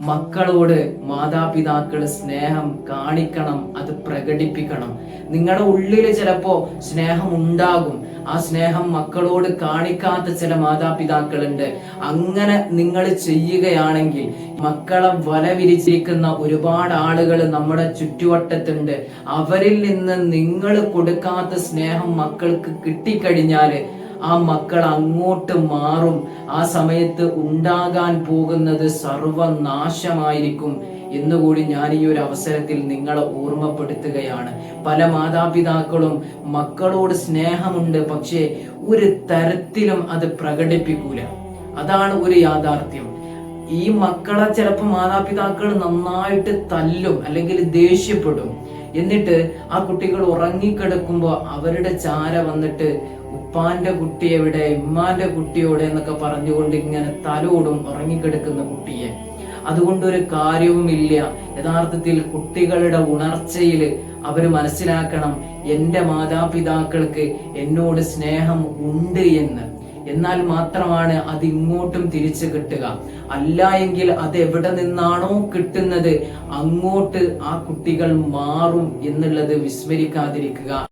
മക്കളോട് മാതാപിതാക്കൾ സ്നേഹം കാണിക്കണം, അത് പ്രകടിപ്പിക്കണം. നിങ്ങളുടെ ഉള്ളിൽ ചിലപ്പോ സ്നേഹം ഉണ്ടാകും, ആ സ്നേഹം മക്കളോട് കാണിക്കാത്ത ചില മാതാപിതാക്കളുണ്ട്. അങ്ങനെ നിങ്ങൾ ചെയ്യുകയാണെങ്കിൽ മക്കളെ വല വിരിച്ചിരിക്കുന്ന ഒരുപാട് ആളുകൾ നമ്മുടെ ചുറ്റുവട്ടത്തുണ്ട്. അവരിൽ നിന്ന് നിങ്ങൾ കൊടുക്കാത്ത സ്നേഹം മക്കൾക്ക് കിട്ടിക്കഴിഞ്ഞാല് ആ മക്കൾ അങ്ങോട്ട് മാറും. ആ സമയത്ത് ഉണ്ടാകാൻ പോകുന്നത് സർവനാശമായിരിക്കും എന്നുകൂടി ഞാൻ ഈ ഒരു അവസരത്തിൽ നിങ്ങളെ ഓർമ്മപ്പെടുത്തുകയാണ്. പല മാതാപിതാക്കളും മക്കളോട് സ്നേഹമുണ്ട്, പക്ഷേ ഒരു തരത്തിലും അത് പ്രകടിപ്പിക്കൂല. അതാണ് ഒരു യാഥാർത്ഥ്യം. ഈ മക്കളെ ചിലപ്പോൾ മാതാപിതാക്കൾ നന്നായിട്ട് തല്ലും അല്ലെങ്കിൽ ദേഷ്യപ്പെടും. എന്നിട്ട് ആ കുട്ടികൾ ഉറങ്ങിക്കിടക്കുമ്പോൾ അവരുടെ ചാര വന്നിട്ട് ഉപ്പാന്റെ കുട്ടി എവിടെ, ഉമ്മാന്റെ കുട്ടിയോടെ എന്നൊക്കെ പറഞ്ഞുകൊണ്ട് ഇങ്ങനെ തലോടും ഉറങ്ങിക്കിടക്കുന്ന കുട്ടിയെ. അതുകൊണ്ടൊരു കാര്യവുമില്ല. യഥാർത്ഥത്തിൽ കുട്ടികളുടെ ഉണർച്ചയിൽ അവർ മനസ്സിലാക്കണം, എന്റെ മാതാപിതാക്കൾക്ക് എന്നോട് സ്നേഹം ഉണ്ട് എന്ന്. എന്നാൽ മാത്രമാണ് അത് ഇങ്ങോട്ടും തിരിച്ചു കിട്ടുക. അല്ല എങ്കിൽ അത് എവിടെ നിന്നാണോ കിട്ടുന്നത് അങ്ങോട്ട് ആ കുട്ടികൾ മാറും എന്നുള്ളത് വിസ്മരിക്കാതിരിക്കുക.